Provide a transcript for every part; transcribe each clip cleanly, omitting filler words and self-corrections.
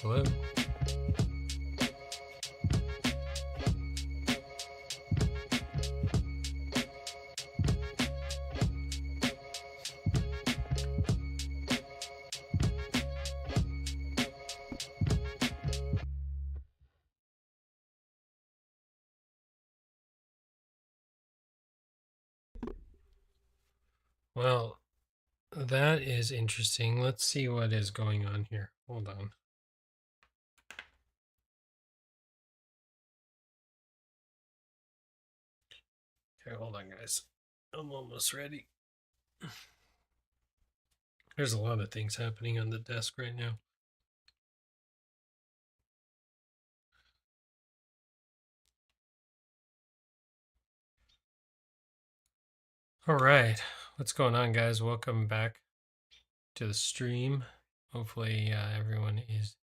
Hello. Well, that is interesting. Let's see what is going on here. Hold on. Okay, hold on, guys. I'm almost ready. There's a lot of things happening on the desk right now. All right. What's going on, guys? Welcome back to the stream. Hopefully, everyone is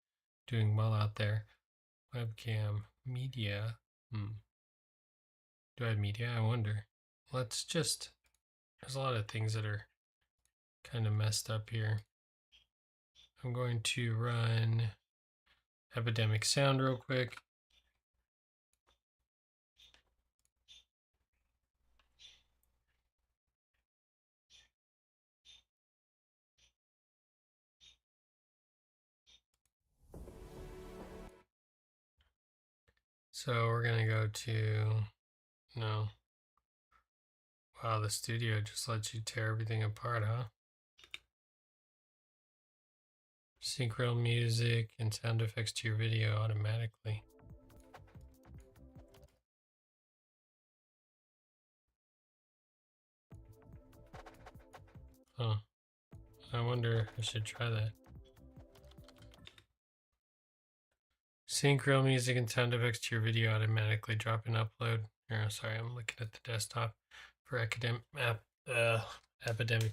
doing well out there. Webcam, media. Do I have media? I wonder. Let's just... There's a lot of things that are kind of messed up here. I'm going to run Epidemic Sound real quick. So we're going to go to, no. Wow, the studio just lets you tear everything apart, huh? Sync real music and sound effects to your video automatically. Huh. I wonder if I should try that. Sync real music and sound effects to your video automatically. Drop and upload. Here, sorry, I'm looking at the desktop for Epidemic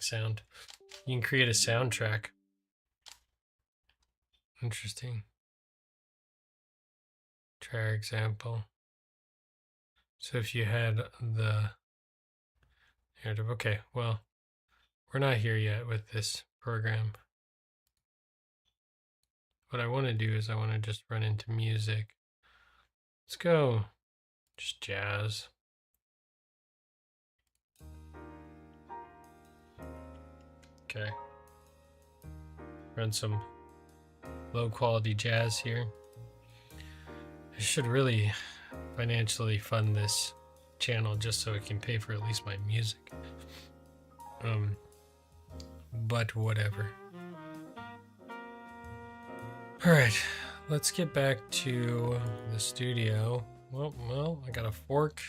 Sound. You can create a soundtrack. Interesting. Try our example. So if you had the narrative, okay, well, we're not here yet with this program. What I want to do is I want to just run into music. Let's go just jazz. Okay. Run some low quality jazz here. I should really financially fund this channel just so it can pay for at least my music. But whatever. All right, let's get back to the studio. Well, I got a fork.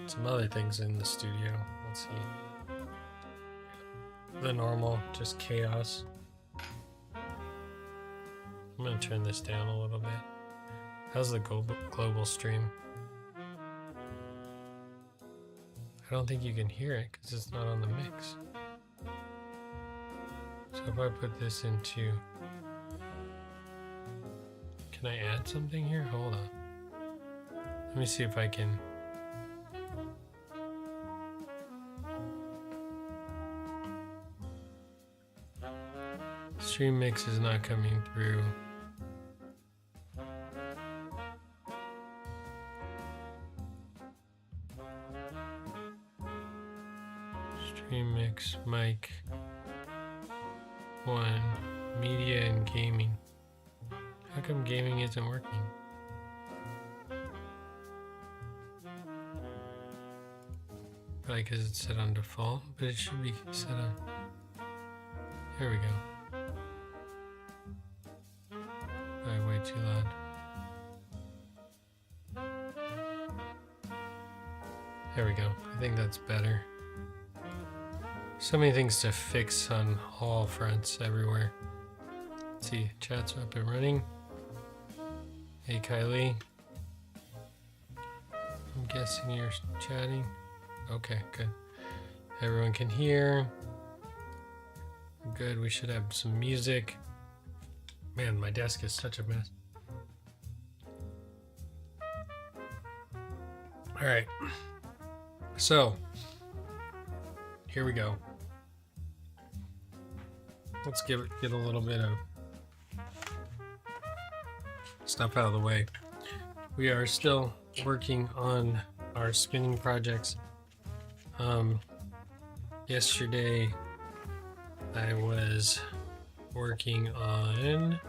Some other things in the studio. Let's see. The normal, just chaos. I'm gonna turn this down a little bit. How's the global stream? I don't think you can hear it because it's not on the mix. So if I put this into... Can I add something here? Hold on. Let me see if I can... Stream mix is not coming through. Stream mix, mic, 1, media and gaming. How come gaming isn't working? Probably because it's set on default, but it should be set on... There we go. Probably way too loud. There we go. I think that's better. So many things to fix on all fronts everywhere. Let's see, chat's up and running. Hey Kylie. I'm guessing you're chatting. Okay, good. Everyone can hear. Good, we should have some music. Man, my desk is such a mess. All right. So, here we go. Let's get a little bit of stuff out of the way. We are still working on our spinning projects. Yesterday I was working on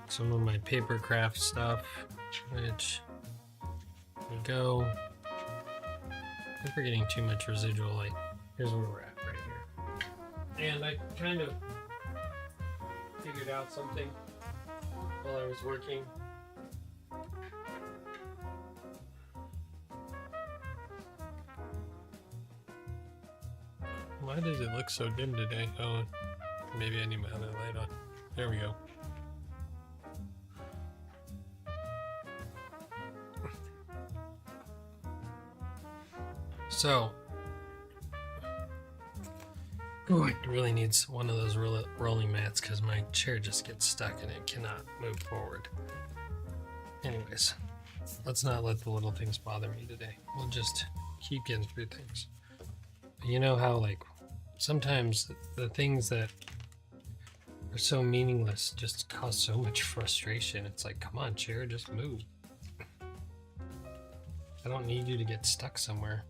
some of my paper craft stuff, which we go. I think we're getting too much residual light. Here's where we're at right here. And I kind of figured out something while I was working. Why does it look so dim today? Oh, maybe I need my other light on. There we go. So, oh, it really needs one of those rolling mats because my chair just gets stuck and it cannot move forward. Anyways, let's not let the little things bother me today. We'll just keep getting through things. You know how, like, sometimes the things that are so meaningless just cause so much frustration. It's like, come on, chair, just move. I don't need you to get stuck somewhere.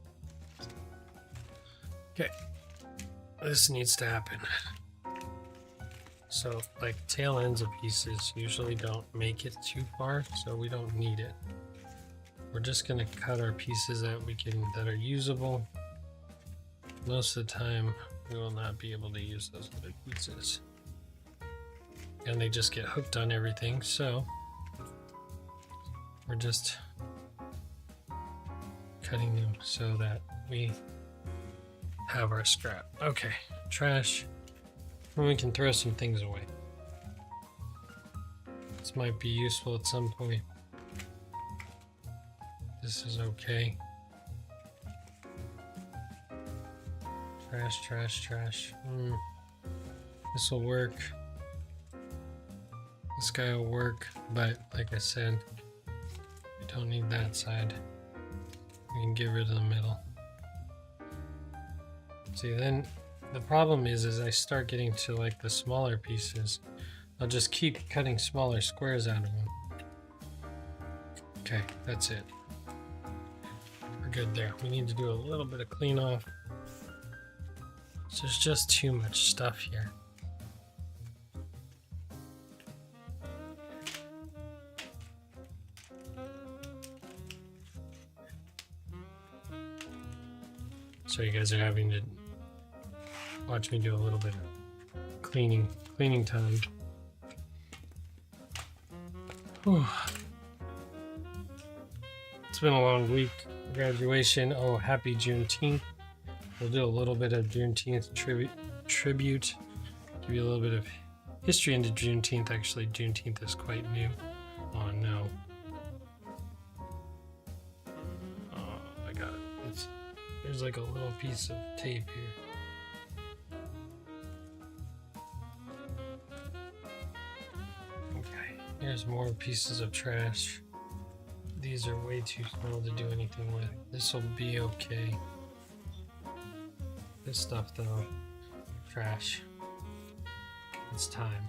Okay, this needs to happen. So, like, tail ends of pieces usually don't make it too far, so we don't need it. We're just gonna cut our pieces that are usable. Most of the time, we will not be able to use those other pieces, and they just get hooked on everything. So we're just cutting them so that we have our scrap. Okay, trash. And we can throw some things away. This might be useful at some point. This is okay. Trash, trash, trash. This will work. This guy will work, but like I said, we don't need that side. We can get rid of the middle. See, then the problem is I start getting to like the smaller pieces. I'll just keep cutting smaller squares out of them. Okay, that's it. We're good there. We need to do a little bit of clean off. So there's just too much stuff here. So you guys are having to watch me do a little bit of cleaning time. Whew. It's been a long week. Graduation. Oh, happy Juneteenth. We'll do a little bit of Juneteenth tribute. Give you a little bit of history into Juneteenth. Actually, Juneteenth is quite new. Oh no. Oh, I got it. There's like a little piece of tape here. Okay, here's more pieces of trash. These are way too small to do anything with. This will be okay. This stuff though, trash. It's time.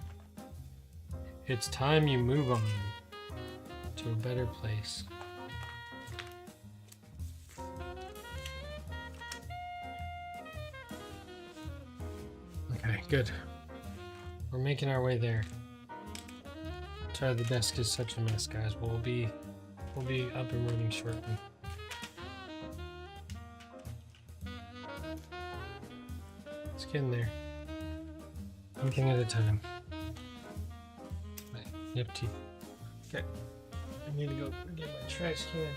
It's time you move on to a better place. Okay, good. We're making our way there. Sorry the desk is such a mess, guys. We'll be up and running shortly. Let's get in there. One thing at a time. Right, nifty. Okay. I need to go get my trash can.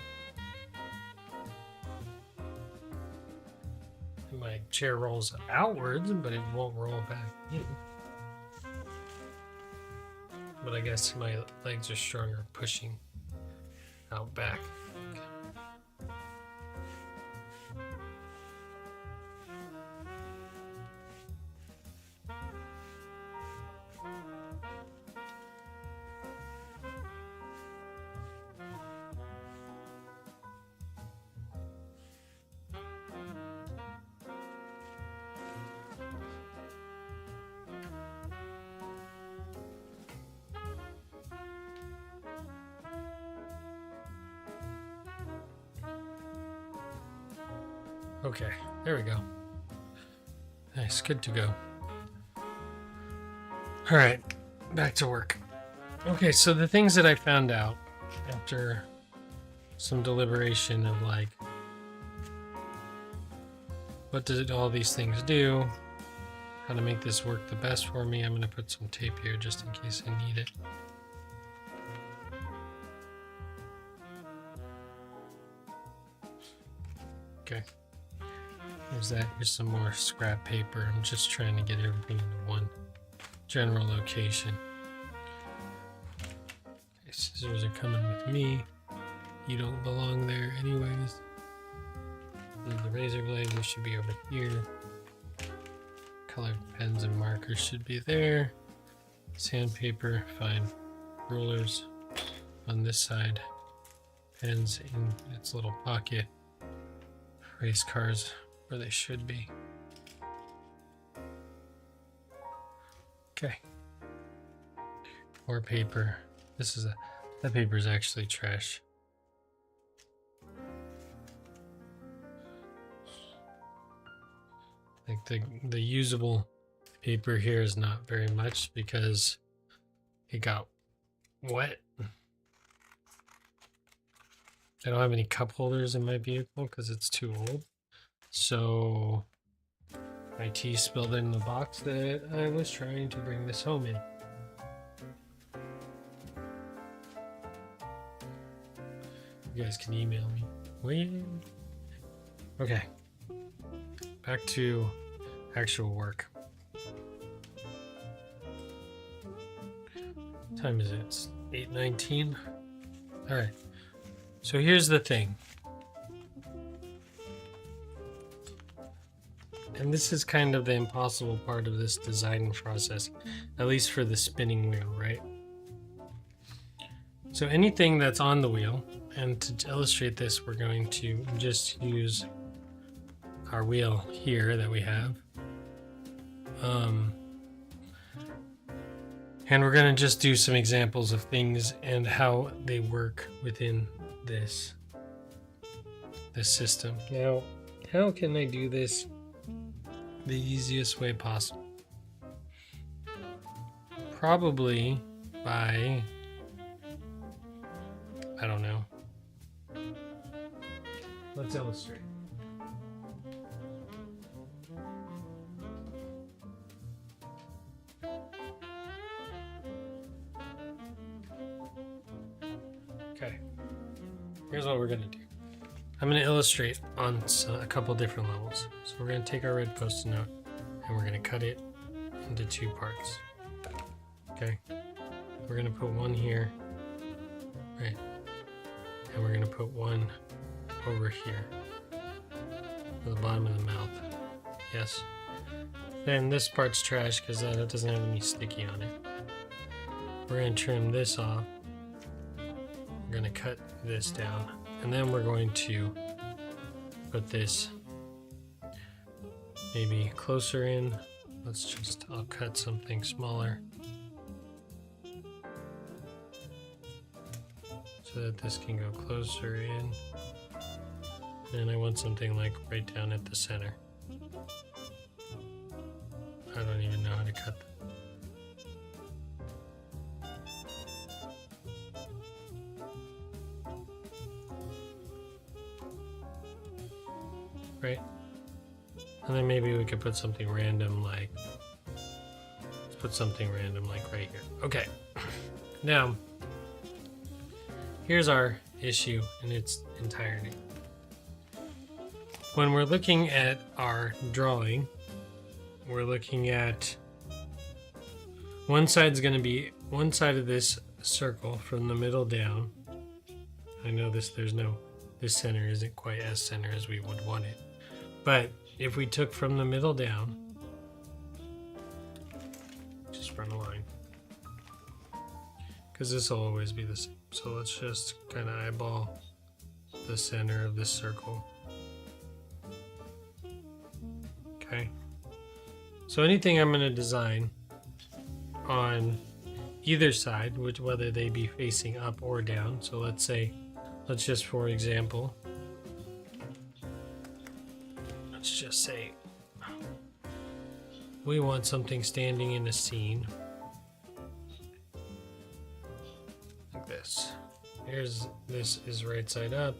My chair rolls outwards, but it won't roll back in. But I guess my legs are stronger pushing out back. Okay, there we go. Nice, good to go. All right, back to work. Okay, so the things that I found out after some deliberation of like, what did all these things do? How to make this work the best for me? I'm going to put some tape here just in case I need it. Okay. There's that. Here's some more scrap paper. I'm just trying to get everything into one general location. Okay, scissors are coming with me. You don't belong there anyways. And the razor blade, we should be over here. Colored pens and markers should be there. Sandpaper, fine. Rulers on this side. Pens in its little pocket. Race cars where they should be. Okay. More paper. That paper is actually trash. Like the usable paper here is not very much because it got wet. I don't have any cup holders in my vehicle because it's too old. So my tea spilled in the box that I was trying to bring this home in. You guys can email me. Wait. Okay. Back to actual work. What time is it? It's 8:19. All right. So here's the thing. And this is kind of the impossible part of this design process, at least for the spinning wheel, right? So anything that's on the wheel, and to illustrate this, we're going to just use our wheel here that we have. And we're going to just do some examples of things and how they work within this system. Now, how can I do this the easiest way possible? Probably by, I don't know. Let's illustrate. Okay, here's what we're going to do. I'm going to illustrate on a couple different levels. So we're going to take our red post-it note and we're going to cut it into two parts. Okay, we're going to put one here, right, and we're going to put one over here at the bottom of the mouth. Yes. Then this part's trash because it doesn't have any sticky on it. We're going to trim this off. We're going to cut this down, and then we're going to put this maybe closer in. I'll cut something smaller so that this can go closer in. And I want something like right down at the center. I don't even know how to cut that. Right? And then maybe we could put something random like, let's put something random like right here. Okay. Now, here's our issue in its entirety. When we're looking at our drawing, we're looking at one side's going to be one side of this circle from the middle down. I know this center isn't quite as center as we would want it. But if we took from the middle down, just run a line. Because this will always be the same. So let's just kind of eyeball the center of this circle. Okay. So anything I'm going to design on either side, whether they be facing up or down. So let's just for example, just say we want something standing in a scene like this. This is right side up.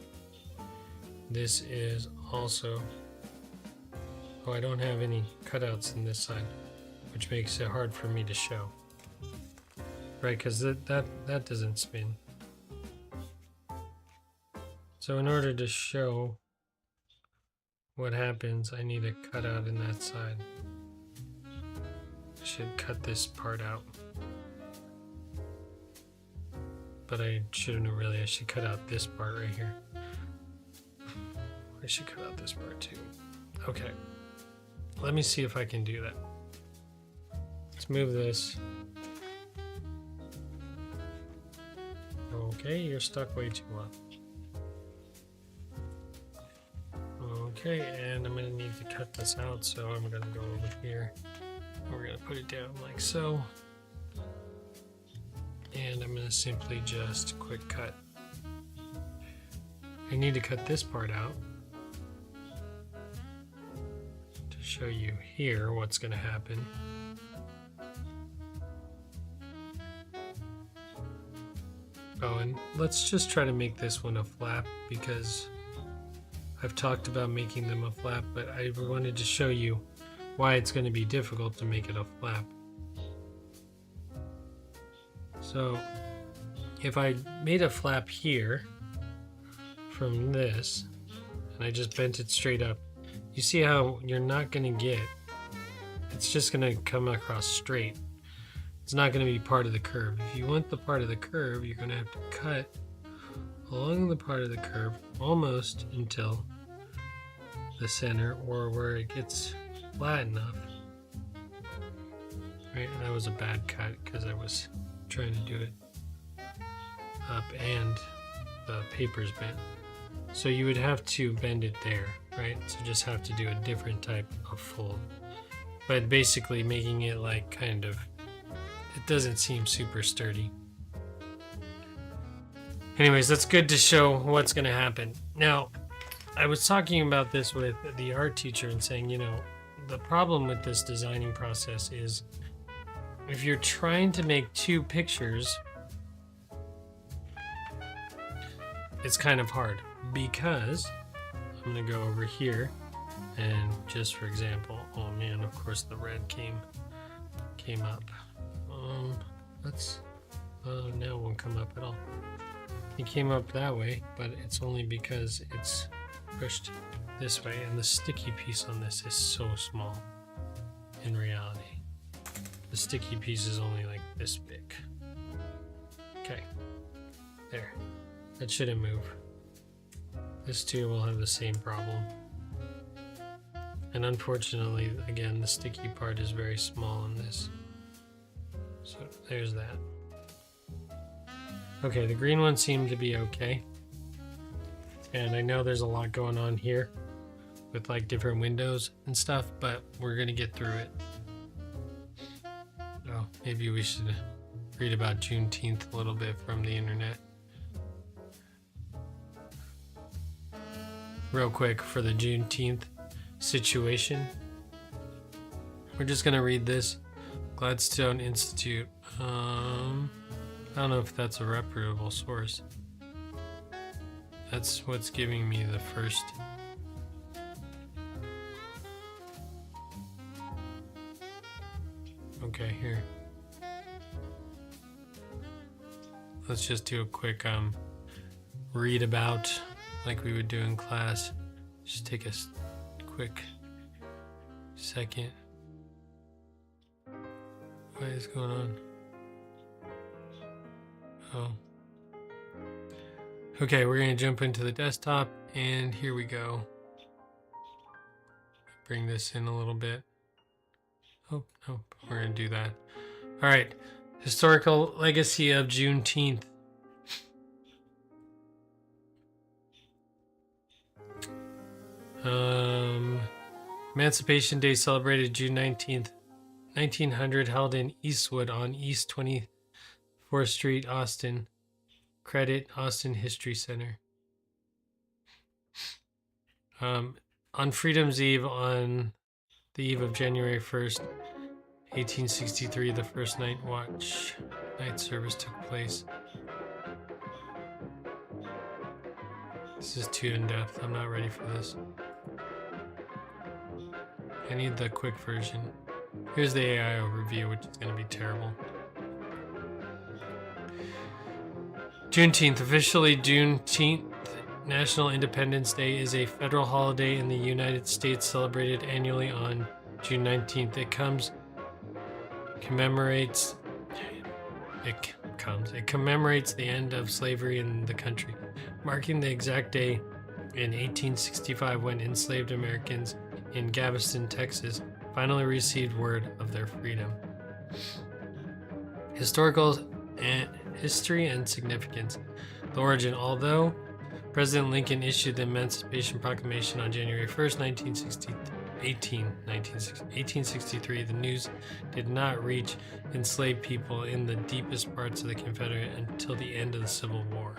This is also, oh, I don't have any cutouts in this side, which makes it hard for me to show. Right, because that doesn't spin. So in order to show what happens, I need a cutout in that side. I should cut this part out. But I shouldn't really, I should cut out this part right here. I should cut out this part too. Okay, let me see if I can do that. Let's move this. Okay, you're stuck way too long. Okay, and I'm gonna need to cut this out, so I'm gonna go over here. We're gonna put it down like so. And I'm gonna simply just quick cut. I need to cut this part out to show you here what's gonna happen. Oh, and let's just try to make this one a flap, because I've talked about making them a flap, but I wanted to show you why it's going to be difficult to make it a flap. So if I made a flap here from this, and I just bent it straight up, you see how you're not going to get, it's just going to come across straight. It's not going to be part of the curve. If you want the part of the curve, you're going to have to cut along the part of the curve almost until the center, or where it gets flat enough. Right, that was a bad cut because I was trying to do it up and the paper's bent. So you would have to bend it there, right? So just have to do a different type of fold. But basically making it like kind of, it doesn't seem super sturdy. Anyways, that's good to show what's going to happen. Now, I was talking about this with the art teacher and saying, you know, the problem with this designing process is if you're trying to make two pictures, it's kind of hard, because I'm going to go over here and just for example, oh man, of course the red came up. Now it won't come up at all. It came up that way, but it's only because it's pushed this way, and the sticky piece on this is so small in reality. The sticky piece is only like this big. Okay, there. That shouldn't move. This too will have the same problem. And unfortunately, again, the sticky part is very small in this. So there's that. Okay, the green one seemed to be okay. And I know there's a lot going on here with like different windows and stuff, but we're gonna get through it. Oh, maybe we should read about Juneteenth a little bit from the internet. Real quick for the Juneteenth situation. We're just gonna read this. Gladstone Institute. I don't know if that's a reputable source. That's what's giving me the first. Okay, here. Let's just do a quick read about like we would do in class. Just take a quick second. What is going on? Oh. Okay, we're gonna jump into the desktop, and here we go. Bring this in a little bit. Oh, no, we're gonna do that. All right, historical legacy of Juneteenth. Emancipation Day celebrated June 19th, 1900, held in Eastwood on East 24th Street, Austin. Credit Austin History Center. On Freedom's Eve, on the eve of January 1st, 1863, the first night service took place. This is too in-depth. I'm not ready for this. I need the quick version. Here's the AI overview, which is going to be terrible. Juneteenth. Officially, Juneteenth, National Independence Day, is a federal holiday in the United States celebrated annually on June 19th. It commemorates the end of slavery in the country, marking the exact day in 1865 when enslaved Americans in Galveston, Texas, finally received word of their freedom. History and significance. The origin. Although President Lincoln issued the Emancipation Proclamation on January 1st, 1863, the news did not reach enslaved people in the deepest parts of the Confederate until the end of the Civil War.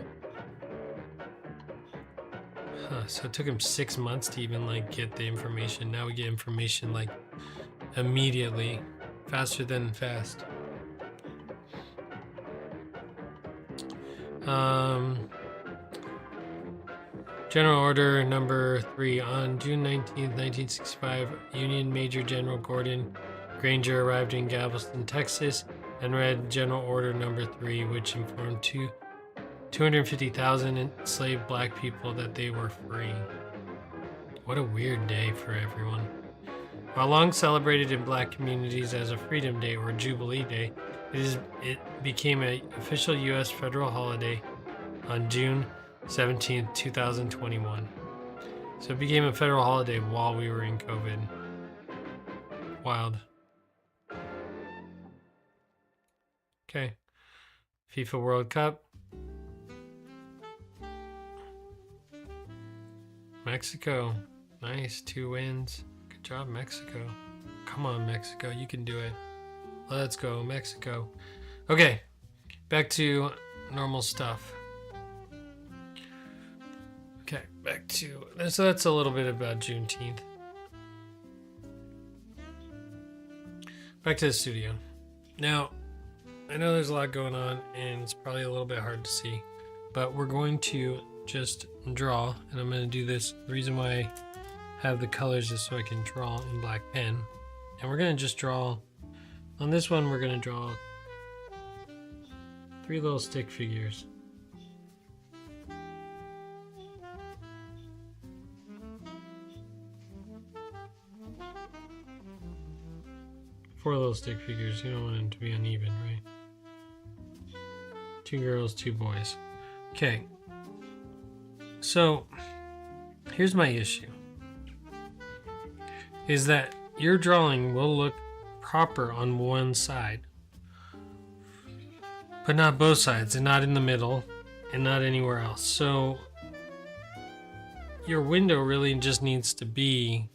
So it took him 6 months to even get the information. Now we get information immediately, faster than fast. General Order Number 3. On June 19th, 1965, Union Major General Gordon Granger arrived in Galveston, Texas, and read General Order Number 3, which informed 250,000 enslaved black people that they were free. What a weird day for everyone. While long celebrated in black communities as a Freedom Day or Jubilee Day, it became an official U.S. federal holiday on June 17th, 2021. So it became a federal holiday while we were in COVID. Wild. Okay. FIFA World Cup. Mexico. Nice. 2 wins. Good job, Mexico. Come on, Mexico. You can do it. Let's go, Mexico. Okay. Back to normal stuff. Okay, back to... So that's a little bit about Juneteenth. Back to the studio. Now, I know there's a lot going on, and it's probably a little bit hard to see, but we're going to just draw, and I'm going to do this. The reason why I have the colors is so I can draw in black pen, and we're going to just draw. On this one, we're going to draw 3 little stick figures. Four little stick figures. You don't want them to be uneven, right? 2 girls, 2 boys. Okay. So, here's my issue. Is that your drawing will look proper on one side, but not both sides, and not in the middle, and not anywhere else. So, your window really just needs to be,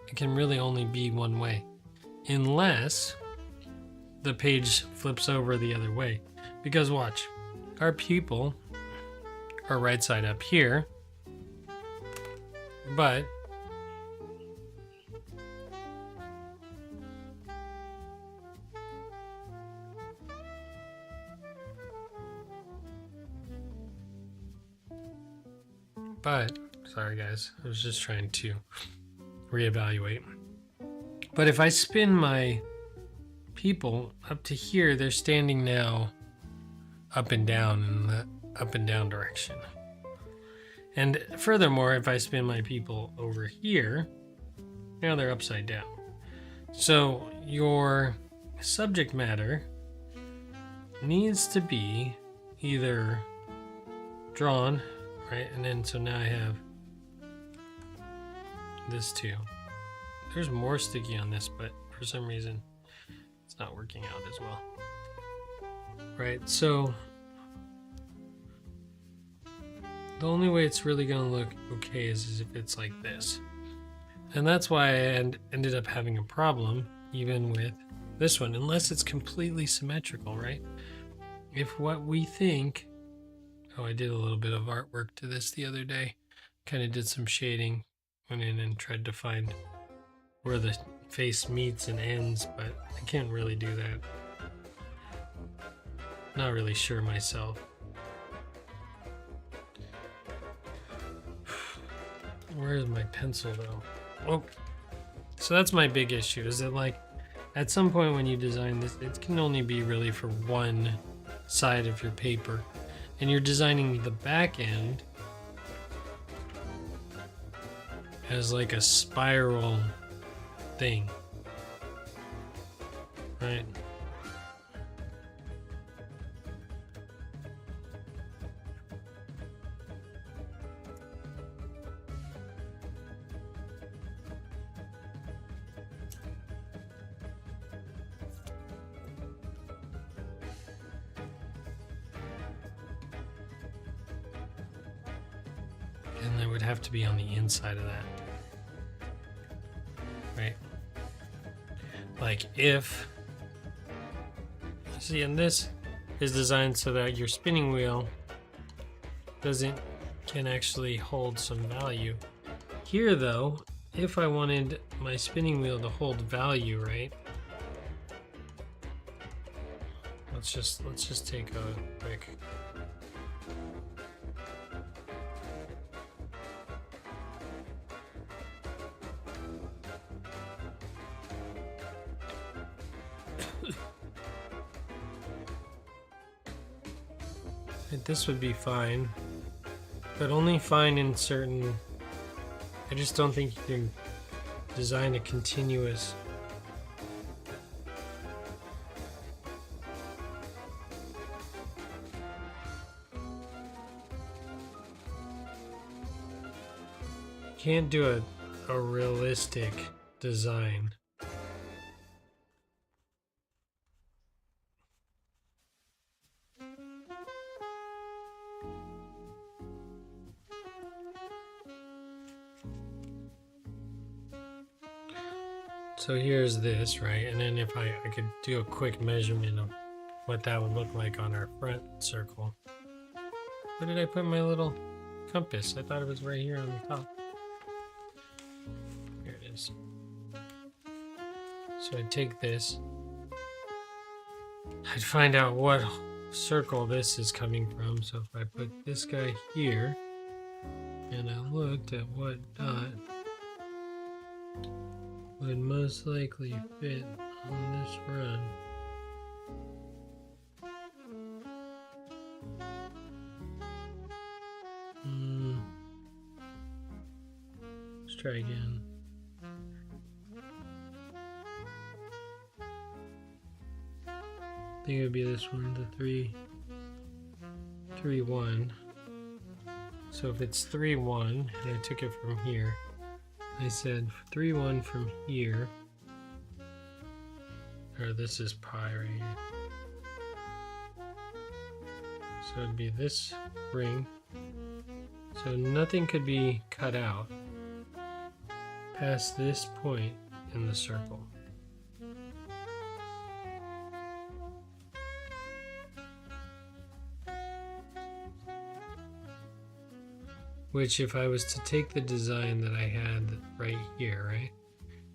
it can really only be one way. Unless the page flips over the other way. Because watch, our people are right side up here, but sorry guys, I was just trying to reevaluate. But if I spin my people up to here, they're standing now up and down in the up and down direction. And furthermore, if I spin my people over here, now they're upside down. So your subject matter needs to be either drawn, right? And then so now I have this too. There's more sticky on this, but for some reason it's not working out as well. Right, so the only way it's really gonna look okay is if it's like this. And that's why I ended up having a problem even with this one, unless it's completely symmetrical, right? If what we think, I did a little bit of artwork to this the other day, kind of did some shading, went in and tried to find where the face meets and ends, but I can't really do that. Not really sure myself. Where's my pencil though? Oh, so that's my big issue, is that like at some point when you design this, it can only be really for one side of your paper, and you're designing the back end as like a spiral thing, right? And it would have to be on the inside of that, right? Like if, see, and this is designed so that your spinning wheel can actually hold some value. Here though, if I wanted my spinning wheel to hold value, right? Let's just take a quick. This would be fine, but only fine in certain. I just don't think you can design a continuous. You can't do a realistic design. So here's this, right? And then if I could do a quick measurement of what that would look like on our front circle. Where did I put my little compass? I thought it was right here on the top. Here it is. So I'd take this. I'd find out what circle this is coming from. So if I put this guy here, and I looked at what dot would most likely fit on this run. Let's try again. I think it would be this one, the 3, 3, 1. So if it's 3, 1, and I took it from here, I said 3, 1 from here, or this is pi right here. So it'd be this ring. So nothing could be cut out past this point in the circle. Which, if I was to take the design that I had right here, right?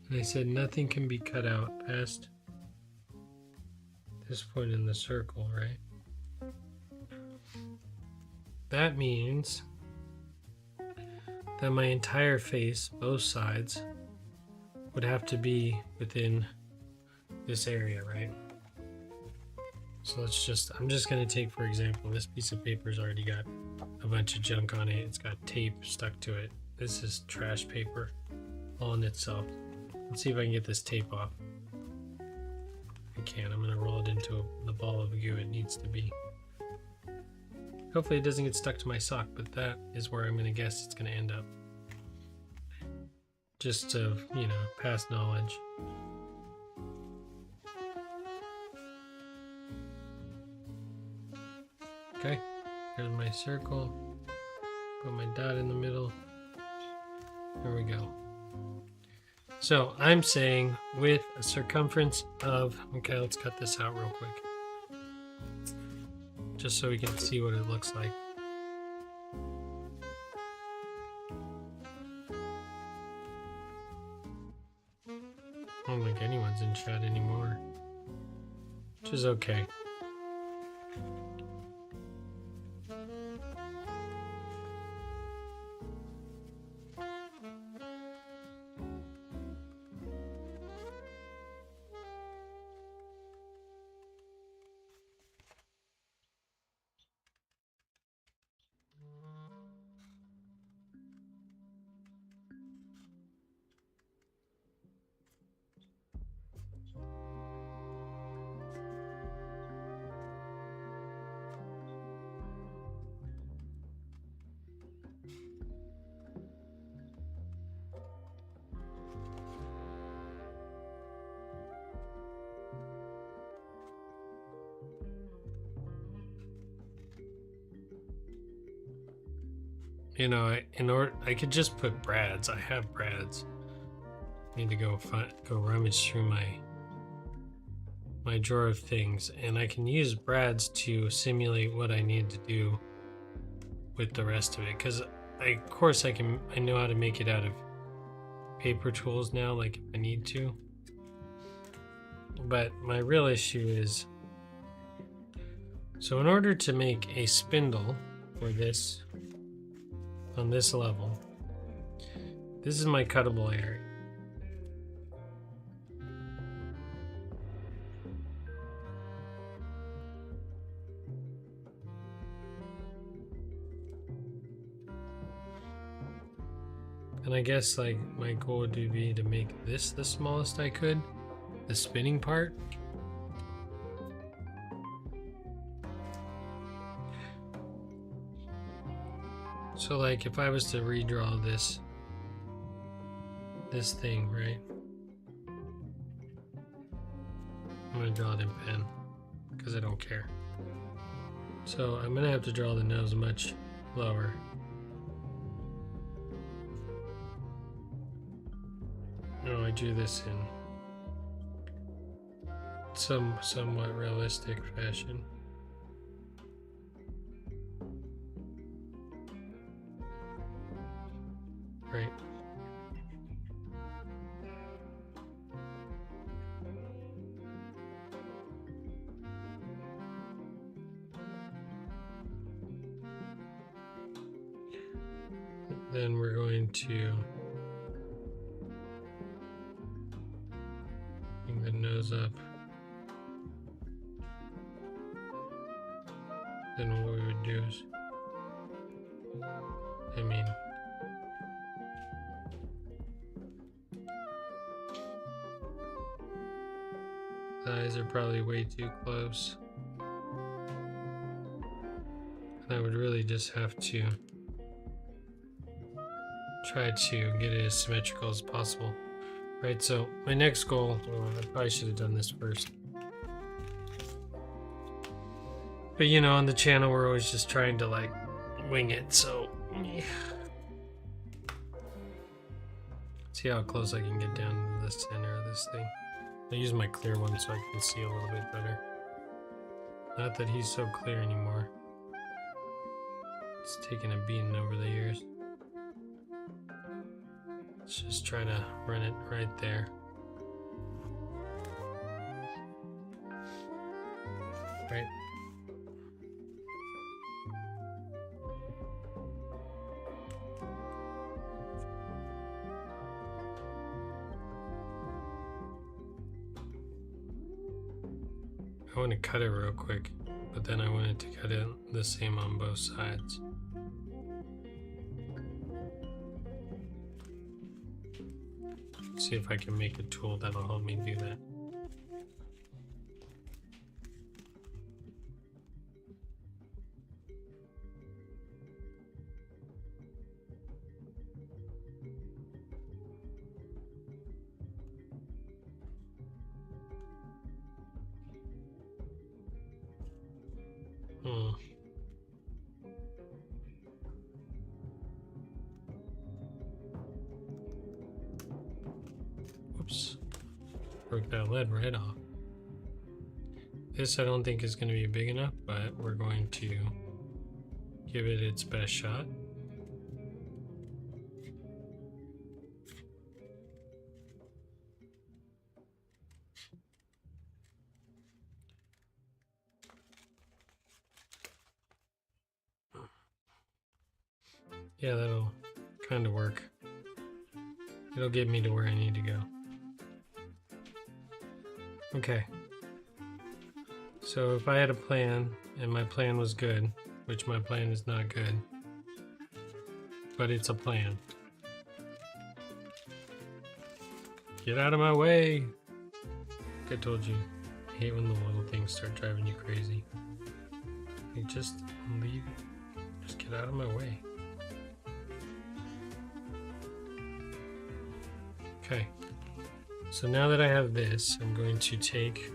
And I said nothing can be cut out past this point in the circle, right? That means that my entire face, both sides, would have to be within this area, right? So I'm just going to take, for example, this piece of paper's already got a bunch of junk on it. It's got tape stuck to it. This is trash paper all in itself. Let's see if I can get this tape off. I can. I'm going to roll it into the ball of goo it needs to be. Hopefully it doesn't get stuck to my sock, but that is where I'm going to guess it's going to end up. Just to, past knowledge. Okay, here's my circle. Put my dot in the middle. There we go. So I'm saying with a circumference of, okay, let's cut this out real quick. Just so we can see what it looks like. don't think anyone's in chat anymore, which is okay. You know, I could just put brads. I have brads. Need to go rummage through my drawer of things, and I can use brads to simulate what I need to do with the rest of it. Because of course I know how to make it out of paper tools now, like if I need to. But my real issue is, so in order to make a spindle for this on this level, this is my cuttable area. And I guess like my goal would be to make this the smallest I could, the spinning part. So like if I was to redraw this thing, right? I'm gonna draw it in pen because I don't care. So I'm gonna have to draw the nose much lower. No, I drew this in somewhat realistic fashion. Right. Then we're going to bring the nose up. Then what we would do is, the eyes are probably way too close. And I would really just have to try to get it as symmetrical as possible. Right, so my next goal, I probably should have done this first. But you know, on the channel, we're always just trying to like wing it, so yeah. See how close I can get down to the center of this thing. I use my clear one so I can see a little bit better. Not that he's so clear anymore. It's taken a beating over the years. Let's just try to run it right there. Right. I want to cut it real quick, but then I wanted to cut it the same on both sides. See if I can make a tool that'll help me do that. Whoops. Broke that lead right off. This I don't think is going to be big enough, but we're going to give it its best shot. Yeah, that'll kind of work. It'll get me to where I need to go. Okay. So if I had a plan, and my plan was good, which my plan is not good, but it's a plan. Get out of my way! Like I told you, I hate when the little things start driving you crazy. Like just leave, just get out of my way. Okay, so now that I have this, I'm going to take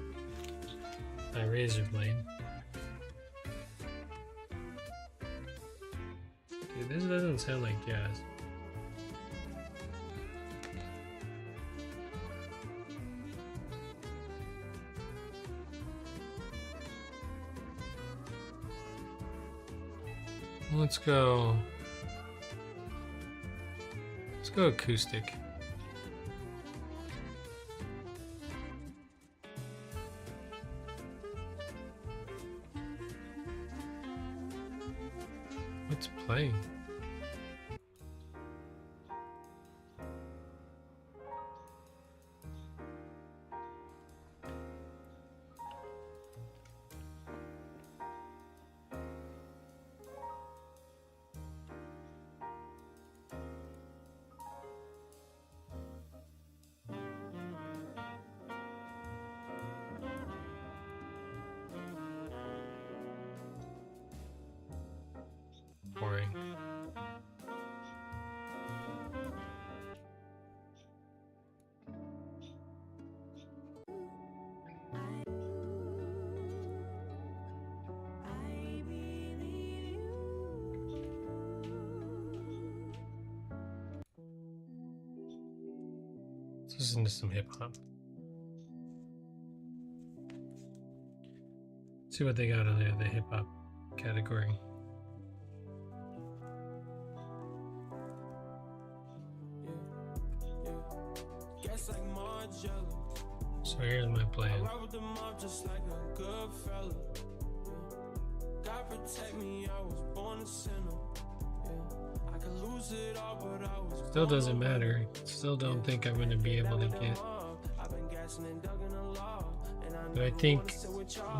my razor blade. Dude, this doesn't sound like jazz. Let's go acoustic. What's playing? Boring. Let's listen to some hip hop. See what they got on there, the hip hop category. So here's my plan. Still doesn't matter. Still don't think I'm going to be able to get. But I think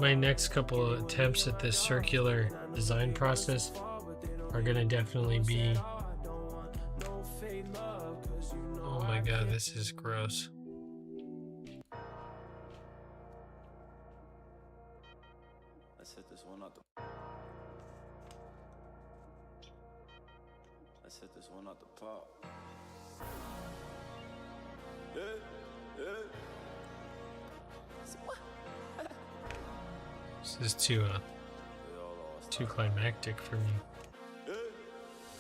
my next couple of attempts at this circular design process are going to definitely be. Oh my god, this is gross. Let's hit this one out the pop. Yeah, yeah. This is too climactic for me. Yeah.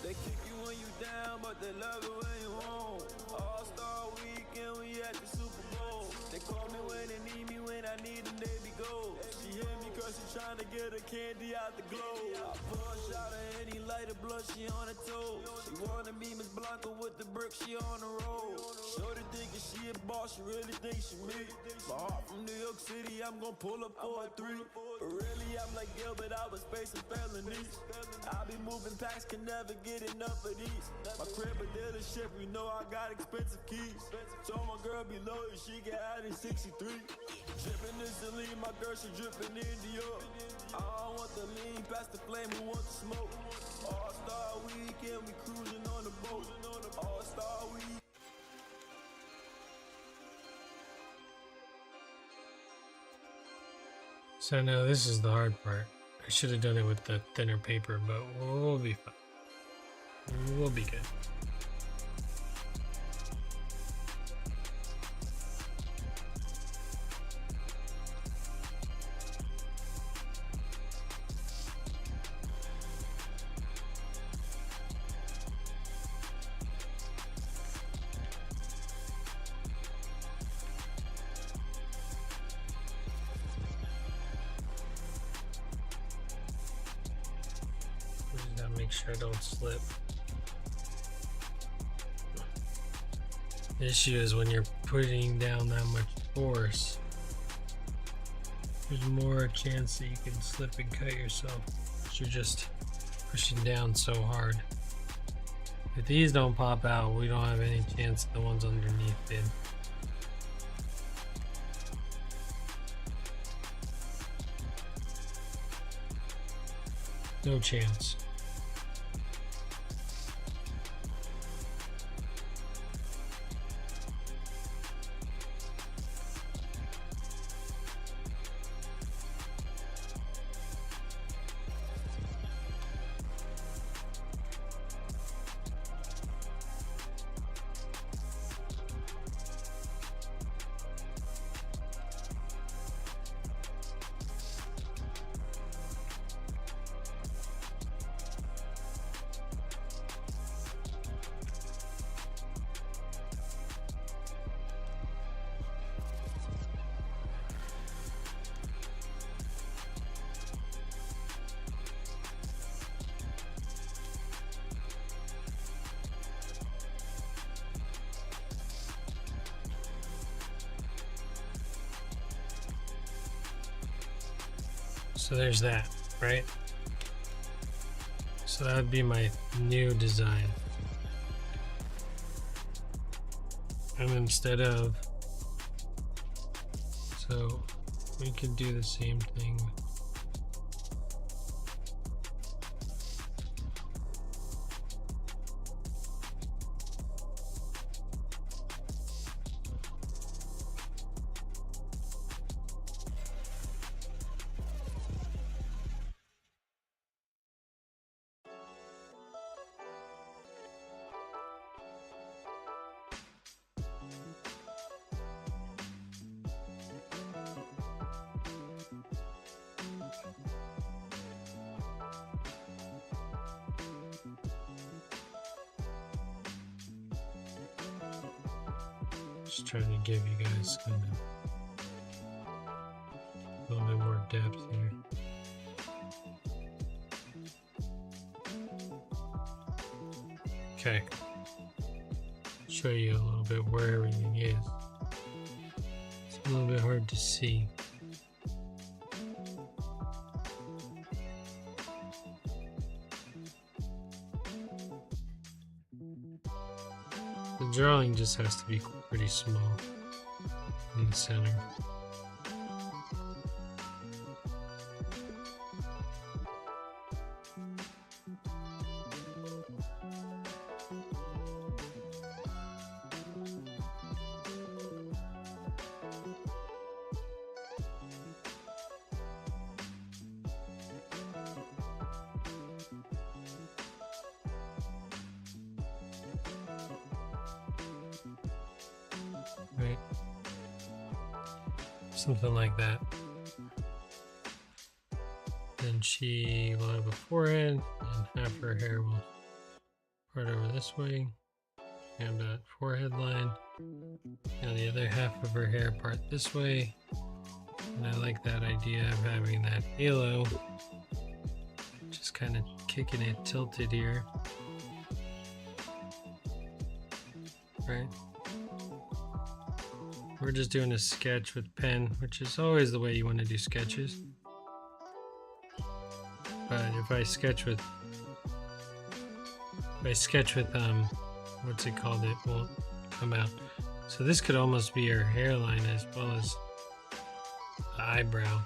They kick you when you down, but they love it when you won't. All-Star weekend, we at the Super Bowl. They call me when they need me, when I need them, they be gold. She hit me cause she trying to get her candy out the globe. I push out of any lighter blood, she on her toes. She wanna be Miss Blanca with the brick, she on the road. Shorty thinking she a boss, she really think she me. My heart from New York City, I'm gon' pull up 4-3. But really, I'm like Gilbert, I was facing felonies. I be moving packs, can never get enough of these. My crib a dealership, you know I got expensive keys. Told my girl be loyal, she get out in 63. Drippin' is the lean, my girl, she drippin' in Dior. I don't want the lean, past the flame, who want the smoke? All-Star weekend, we cruising on the boat. All-Star weekend. So now this is the hard part. I should have done it with the thinner paper, but we'll be fine. We'll be good. Make sure I don't slip. The issue is when you're putting down that much force, there's more chance that you can slip and cut yourself because you're just pushing down so hard. If these don't pop out, we don't have any chance the ones underneath did. No chance. So there's that, right? So that would be my new design. And instead of, so we could do the same thing. Just trying to give you guys kind of a little bit more depth here. Okay. Show you a little bit where everything is. It's a little bit hard to see. The drawing just has to be pretty small in the center. Right? Something like that. Then she will have a forehead, and half her hair will part over this way. And that forehead line. And the other half of her hair part this way. And I like that idea of having that halo. Just kind of kicking it tilted here. Right? We're just doing a sketch with pen, which is always the way you want to do sketches. But if I sketch with what's it called, it won't come out. So this could almost be her hairline as well as the eyebrow.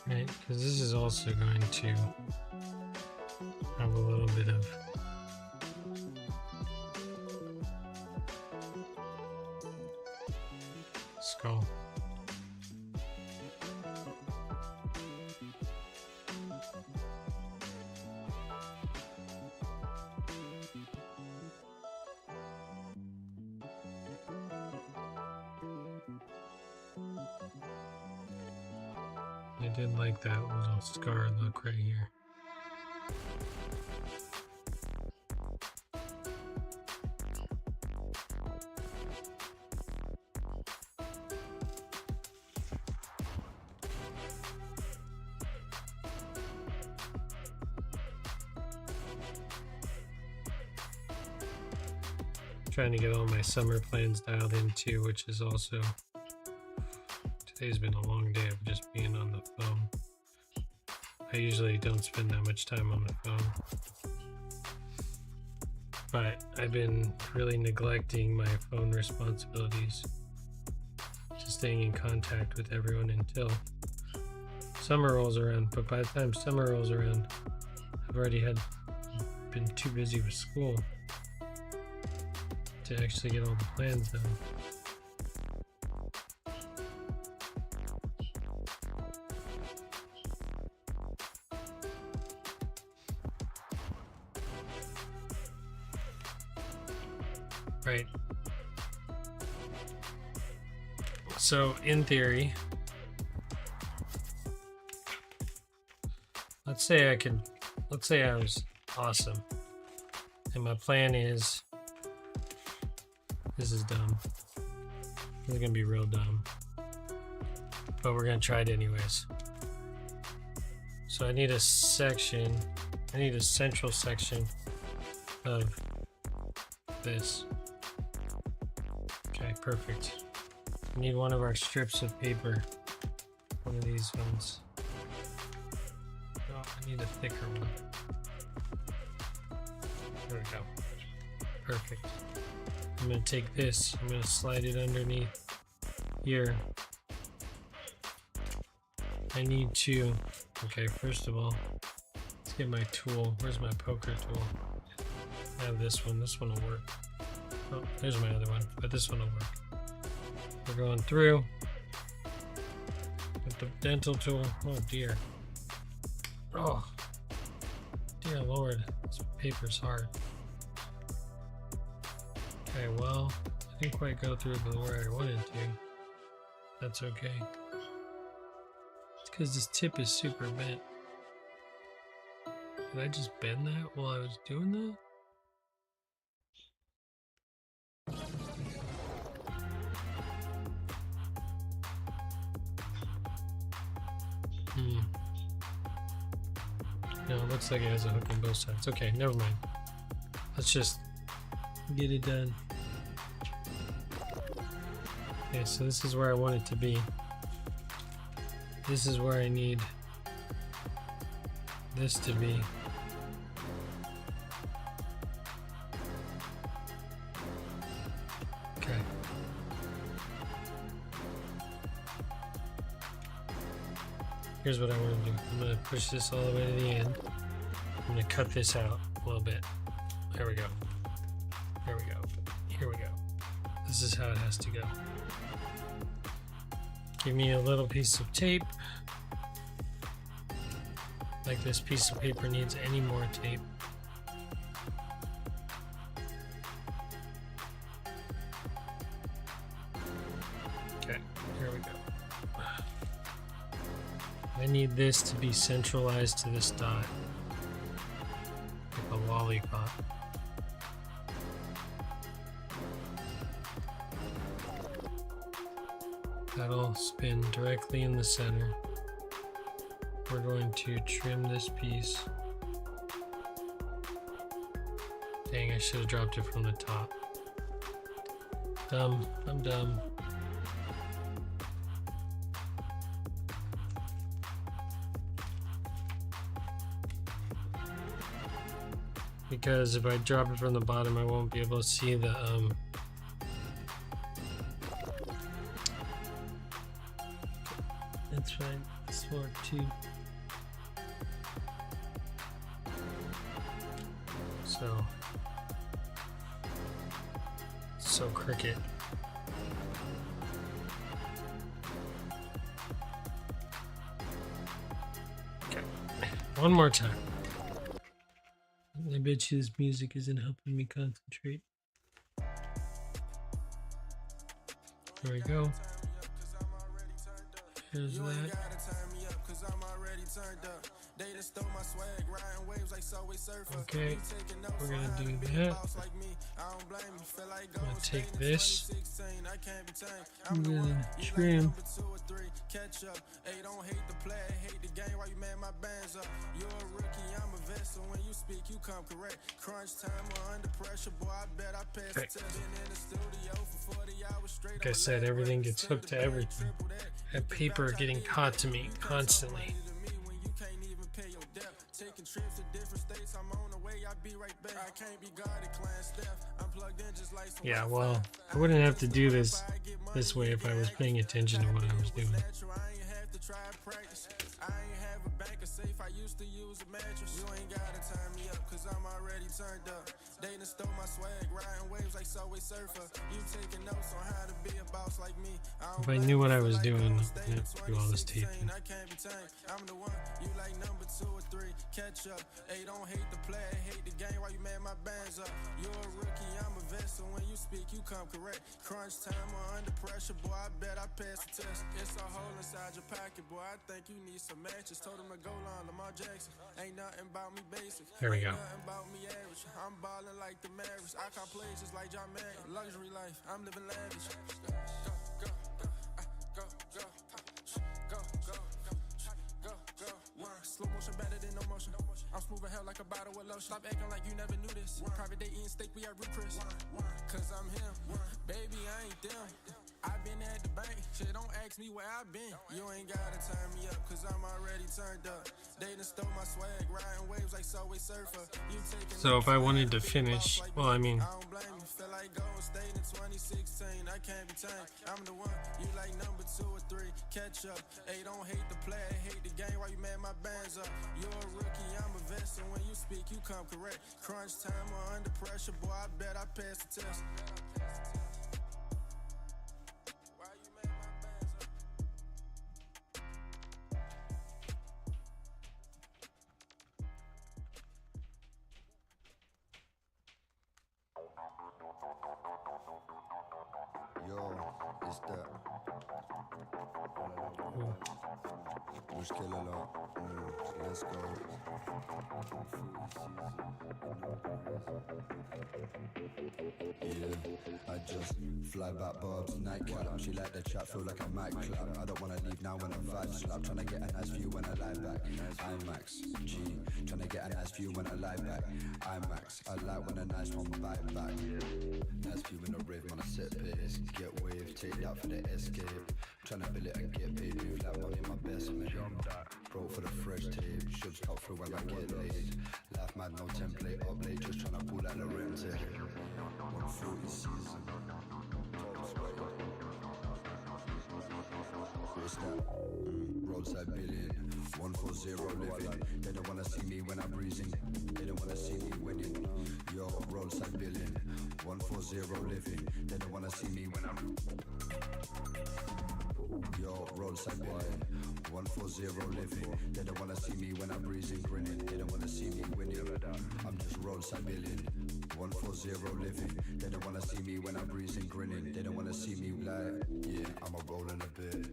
Right, because this is also going to have a little bit of skull. I did like that little scar look right here. trying to get all my summer plans dialed in too, which is also, today's been a long day of just being on the phone. I usually don't spend that much time on the phone, but I've been really neglecting my phone responsibilities, just staying in contact with everyone until summer rolls around. But by the time summer rolls around, I've already been too busy with school to actually get all the plans done. Right. So in theory, let's say I was awesome. And my plan is, this is dumb. This is gonna be real dumb. But we're gonna try it anyways. So I need a section, I need a central section of this. Okay, perfect. I need one of our strips of paper. One of these ones. Oh, I need a thicker one. There we go. Perfect. I'm going to take this, I'm going to slide it underneath here. I need to, okay, first of all, let's get my tool. Where's my poker tool? I have this one will work. Oh, there's my other one, but this one will work. We're going through with the dental tool. Oh dear. Oh, dear Lord, this paper's hard. Okay, well, I didn't quite go through where I wanted to. That's okay. It's because this tip is super bent. Did I just bend that while I was doing that? No, it looks like it has a hook on both sides. Okay, never mind. Let's just get it done. Okay, so this is where I want it to be. This is where I need this to be. Okay. Here's what I want to do. I'm going to push this all the way to the end. I'm going to cut this out a little bit. There we go. There we go. Here we go. This is how it has to go. Give me a little piece of tape. Like this piece of paper needs any more tape. Okay, here we go. I need this to be centralized to this dot, like a lollipop. That'll spin directly in the center. We're going to trim this piece. Dang, I should have dropped it from the top. Dumb, I'm dumb. Because if I drop it from the bottom, I won't be able to see the That's fine. This will work too. So cricket. Okay, one more time. I bet you this music isn't helping me concentrate. There we go. Here's that. Okay, we're gonna do that. I'm gonna take this. I can't be tamed. I'm the one, you like number 2 or 3. Catch up. Hey, don't hate the play, hate the game. Why you man my bands up? You're a rookie, I'm a vet, so when you speak, you come correct. Crunch time or under pressure, boy, I bet I pass the test. Been in the studio for 40 hours straight. Like I said, everything gets hooked to everything. That paper getting taught to me constantly. Taking trips to different states, I'm on the way, I'll be right back. I can't be guarded, clan staff. I'm plugged in just like some Yeah, well, I wouldn't have to do this way if I was paying attention to what I was doing. I ain't have to try practice. I ain't have a bank or safe, I used to use a mattress. You ain't gotta turn me up, cause I'm already turned up. They done stole my swag, riding waves like Subway Surfer. You taking notes on how to be a boss like me. If I knew what I was doing, I wouldn't have to do all this taping. I can't be tamed. I'm the one, you like number 2 or 3. Catch up. Hey, don't hate the play, hate the game. Why you man my bands up? You're a rookie, I'm a vet, so when you speak, you come correct. Crunch time or under pressure, boy, I bet I pass the test. It's a hole inside your pocket, boy. I think you need some matches. Told him to go on Lamar Jackson. Ain't nothing about me basic. There we go. Nothing about me average. I'm balling like the Mavericks. I can't play just like John Madden. Luxury life, I'm living lavish. Slow motion better than no motion. I'm smooth as hell like a bottle of lotion. Stop acting like you never knew this. Private day eating steak, we at Root Chris. Cause I'm him. Baby, I ain't them. I been at the bank. Shit, don't ask me where I been. You ain't gotta turn me up, cause I'm already turned up. They done stole my swag, riding waves like Subway Surfer. You taking So if I wanted to finish, well, I mean, I don't blame you. Feel like Golden State in 2016. I can't be tamed. I'm the one, you like number 2 or 3. Catch up. Hey, don't hate the play, hate the game. Why you man my bands up? You're a rookie, I'm a vet, so when you speak, you come correct. Crunch time or under pressure, boy, I bet I pass the test. Why you man my bands up? Yo, it's that. مشكلة لا let's go. Yeah, I just fly back Bob's nightcap. She like the chat, feel like a mic clap. I don't wanna leave now when I'm vibe slap. Tryna get a nice view when I lie back. IMAX, G, tryna get a nice view when I lie back. IMAX, I like when a nice one bite back. Nice view in the rave, man, I set pace. Get wave, take that for the escape. Tryna bill it and get paid, move like money, my best mate. Broke for the fresh tape, should stop through when I get laid. Life mad, no template, up late, just tryna pull out the rim tape. 140 season, top sweat. What's that? Roadside billion, 140 living. They don't wanna see me when I'm breezing. They don't wanna see me winning. Yo, roadside billion, 140 living. They don't wanna see me when I'm. Yo, roadside billion, 140 living. They don't wanna see me when I'm breezing, grinning. They don't wanna see me winning. I'm just roadside billion, 140 living. They don't wanna see me when I'm breezing, grinning. They don't wanna see me like, yeah, I'm a rolling a bit.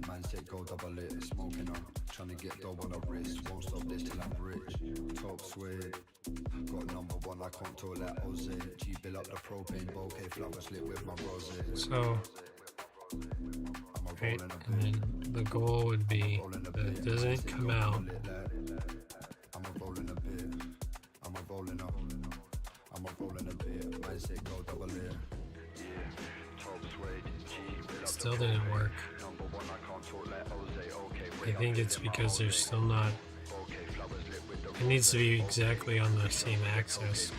Man said go double it, smoking on. Trying to get dough on a wrist. Won't stop this till I'm rich. Top suede. Got number 1, I can't talk like Oz. G bill up the propane, bouquet flowers lit with my rose. so, right, and then the goal would be that it doesn't come out. I'm a rolling a bit. I'm a rolling up. I'm a rolling a bit. Man said go double it. Still didn't work. I think it's because there's still not. It needs to be exactly on the same axis.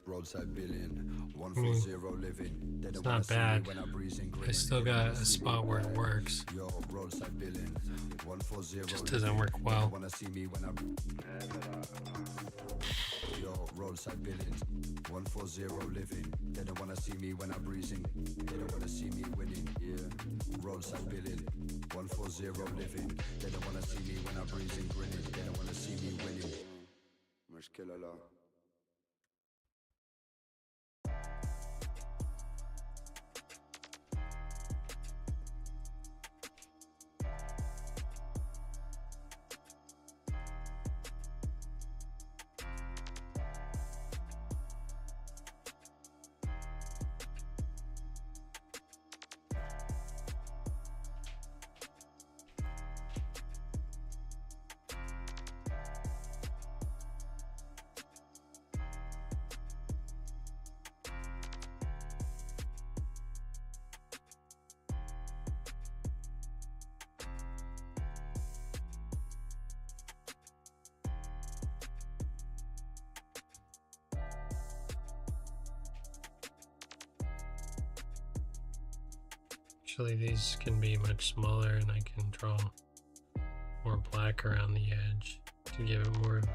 Roadside billion, 140 living. It's not bad. I still got a spot where it works. Yo, roadside billion, 140. Just doesn't work well. Wanna see me when I'm. Yo, roadside billion, 140 living. They don't wanna see me when I'm breezing. They don't wanna see me winning. Yeah, roadside billion, 140 living. They don't wanna see me when I'm breezing, grinning. They don't wanna see me winning. مشكلة لا. Actually, these can be much smaller, and I can draw more black around the edge to give it more of.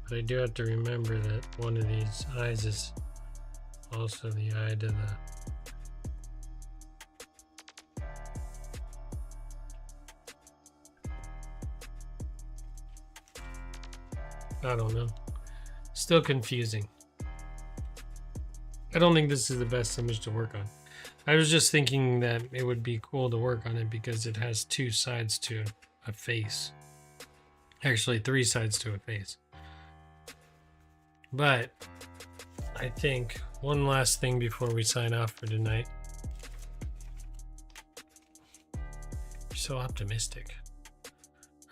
But I do have to remember that one of these eyes is also the eye to the. I don't know. Still confusing. I don't think this is the best image to work on. I was just thinking that it would be cool to work on it because it has two sides to a face. Actually, three sides to a face. But I think one last thing before we sign off for tonight. You're so optimistic.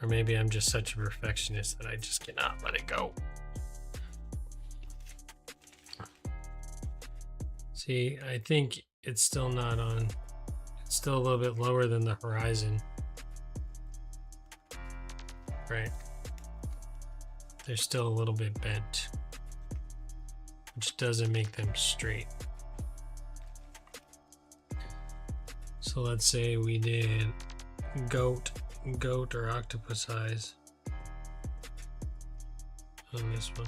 Or maybe I'm just such a perfectionist that I just cannot let it go. See, I think it's still not on. It's still a little bit lower than the horizon. Right. They're still a little bit bent, which doesn't make them straight. So let's say we did goat or octopus eyes on this one.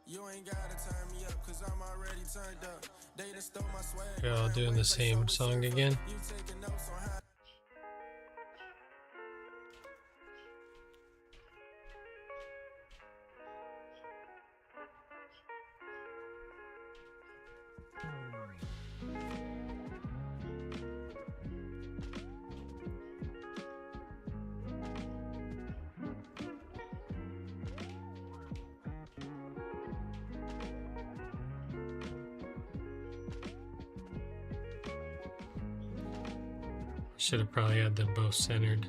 You ain't gotta turn me up, cause I'm already turned up. They done stole my swag. We're all doing the same song again. You taking notes on how Should have probably had them both centered.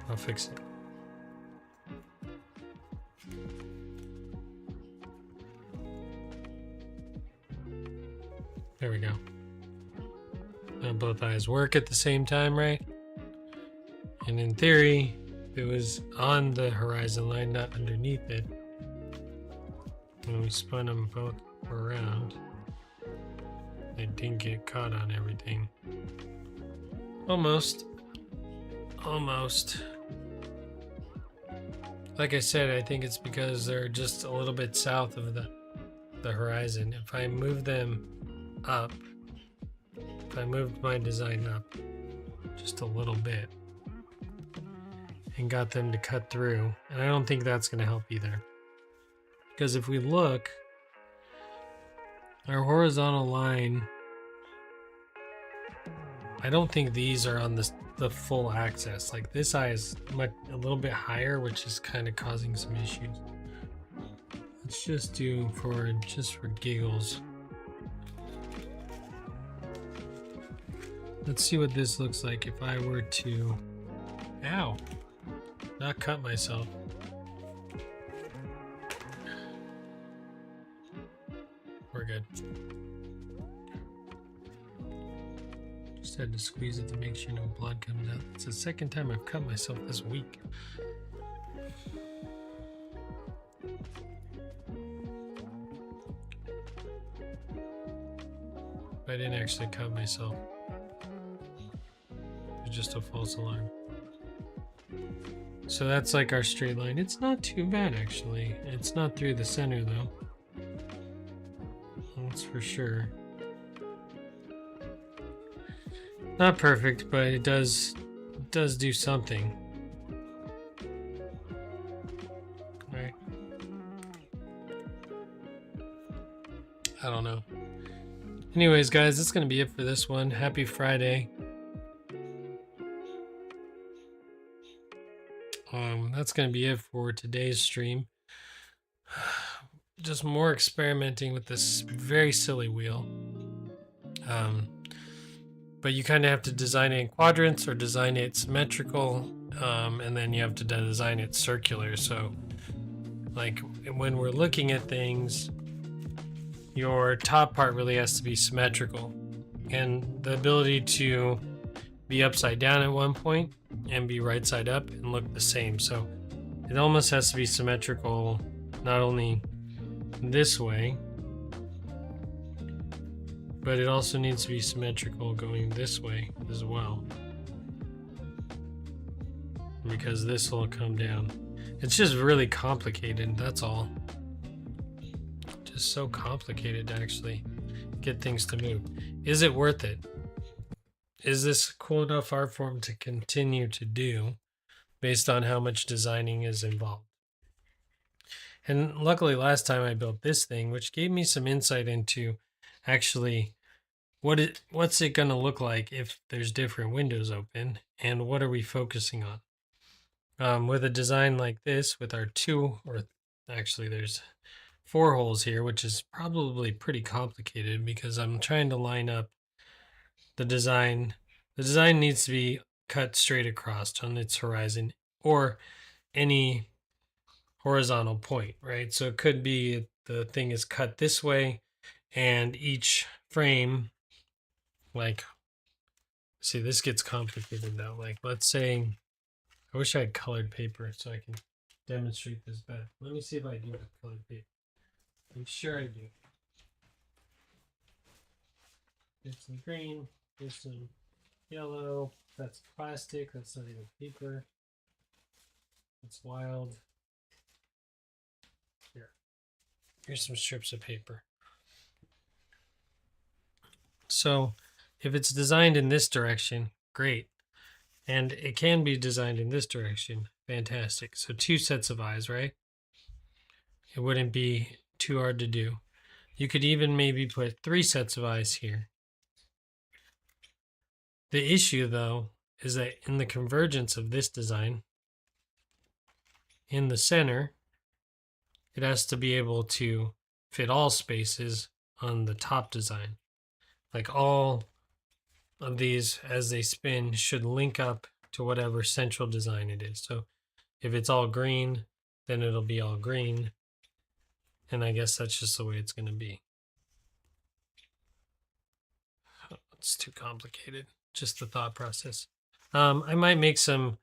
I'll fix it. There we go. Now both eyes work at the same time, right? And in theory, if it was on the horizon line, not underneath it, when we spun them both around, they didn't get caught on everything. Almost. Almost. Like I said, I think it's because they're just a little bit south of the horizon. If I move them up, if I moved my design up just a little bit and got them to cut through, and I don't think that's going to help either. Because if we look, our horizontal line, I don't think these are on the full axis. Like this eye is a little bit higher, which is kind of causing some issues. Let's just do just for giggles. Let's see what this looks like if I were to, ow, not cut myself. We're good. Just had to squeeze it to make sure no blood comes out. It's the second time I've cut myself this week. I didn't actually cut myself. It was just a false alarm. So that's like our straight line. It's not too bad actually. It's not through the center though. That's for sure. Not perfect, but it does do something. Right. I don't know. Anyways, guys, that's gonna be it for this one. Happy Friday. That's gonna be it for today's stream. Just more experimenting with this very silly wheel. But you kind of have to design it in quadrants or design it symmetrical, and then you have to design it circular. So Like when we're looking at things, your top part really has to be symmetrical, and the ability to be upside down at one point and be right side up and look the same. So it almost has to be symmetrical, not only this way, but it also needs to be symmetrical going this way as well, because this will come down. It's just really complicated, that's all. Just so complicated to actually get things to move. Is it worth it? Is this cool enough art form to continue to do based on how much designing is involved? And luckily last time I built this thing, which gave me some insight into actually what's it going to look like if there's different windows open, and what are we focusing on? With a design like this, with our there's 4 holes here, which is probably pretty complicated because I'm trying to line up the design. The design needs to be cut straight across on its horizon or any horizontal point, right? So it could be the thing is cut this way and each frame, like, see, this gets complicated now. Like, let's say, I wish I had colored paper so I can demonstrate this better. Let me see if I do have colored paper. I'm sure I do. There's some green, there's some yellow. That's plastic, that's not even paper. That's wild. Here's some strips of paper. So if it's designed in this direction, great. And it can be designed in this direction, fantastic. So 2 sets of eyes, right? It wouldn't be too hard to do. You could even maybe put 3 sets of eyes here. The issue, though, is that in the convergence of this design, in the center, it has to be able to fit all spaces on the top design. Like all of these, as they spin, should link up to whatever central design it is. So if it's all green, then it'll be all green. And I guess that's just the way it's going to be. It's too complicated. Just the thought process. I might make some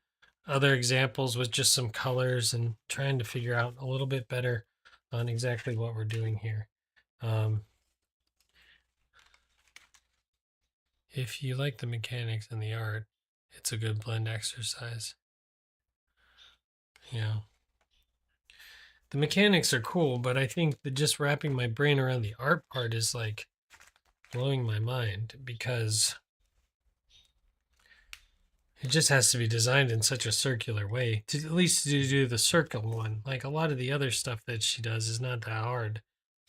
other examples with just some colors and trying to figure out a little bit better on exactly what we're doing here. If you like the mechanics and the art, it's a good blend exercise. Yeah. The mechanics are cool, but I think that just wrapping my brain around the art part is like blowing my mind, because it just has to be designed in such a circular way to at least to do the circle one. Like a lot of the other stuff that she does is not that hard.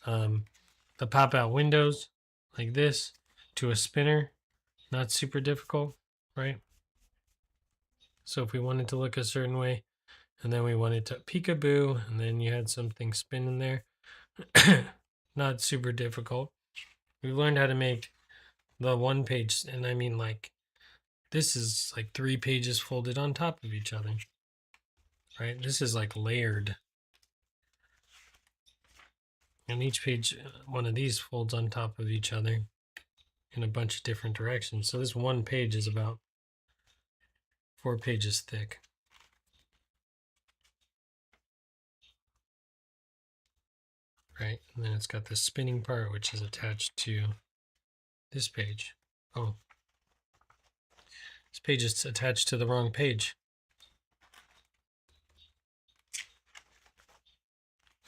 The pop out windows like this to a spinner, not super difficult, right? So if we wanted to look a certain way, and then we wanted to peekaboo, and then you had something spinning there, not super difficult. We learned how to make the 1 page, and I mean, like, this is like 3 pages folded on top of each other, right? This is like layered. And each page, one of these folds on top of each other in a bunch of different directions. So this 1 page is about 4 pages thick. Right, and then it's got this spinning part, which is attached to this page. Oh, this page is attached to the wrong page.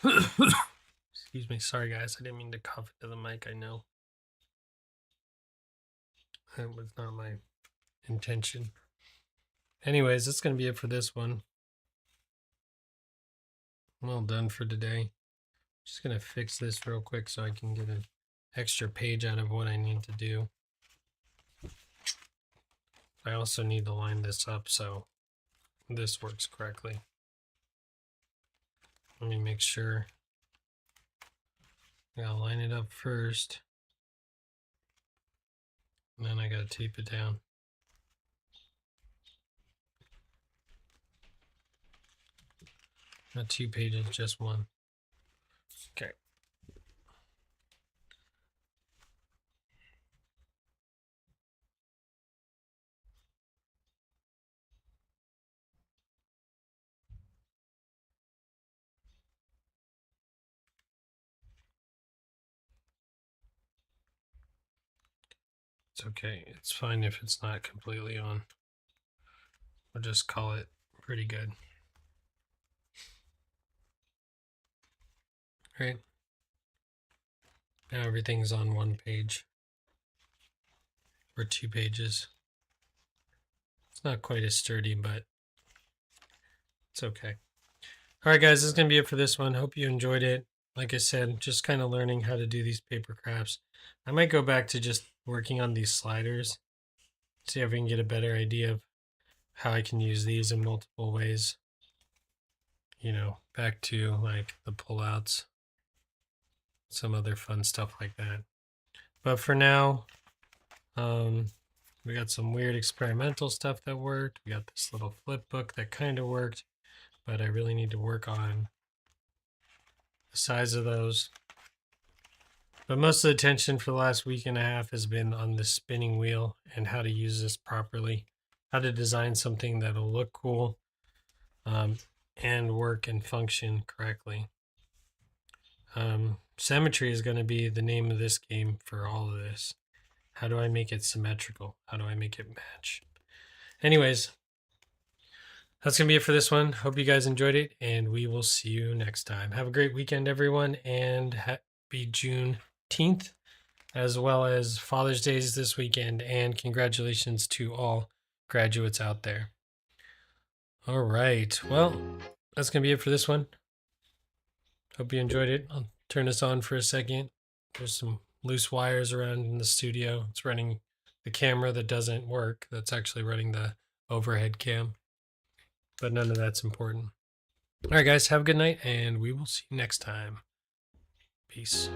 Excuse me, sorry guys, I didn't mean to cough into the mic, I know. That was not my intention. Anyways, that's going to be it for this one. Well done for today. Just going to fix this real quick so I can get an extra page out of what I need to do. I also need to line this up so this works correctly. Let me make sure. I gotta line it up first. And then I gotta tape it down. Not 2 pages, just 1. Okay. It's okay. It's fine if it's not completely on. We'll just call it pretty good. Right. Now everything's on 1 page. Or 2 pages. It's not quite as sturdy, but it's okay. All right, guys, this is going to be it for this one. Hope you enjoyed it. Like I said, just kind of learning how to do these paper crafts. I might go back to just working on these sliders. See if I can get a better idea of how I can use these in multiple ways. You know, back to like the pullouts, some other fun stuff like that. But for now, we got some weird experimental stuff that worked. We got this little flip book that kind of worked, but I really need to work on the size of those. But most of the attention for the last week and a half has been on the spinning wheel and how to use this properly, how to design something that'll look cool and work and function correctly. Symmetry is going to be the name of this game for all of this. How do I make it symmetrical? How do I make it match? Anyways, that's going to be it for this one. Hope you guys enjoyed it, and we will see you next time. Have a great weekend, everyone, and happy Juneenth, as well as Father's Day this weekend, and congratulations to all graduates out there. All right. Well, that's going to be it for this one. Hope you enjoyed it. I'll turn this on for a second. There's some loose wires around in the studio. It's running the camera that doesn't work. That's actually running the overhead cam. But none of that's important. All right, guys. Have a good night, and we will see you next time. Peace.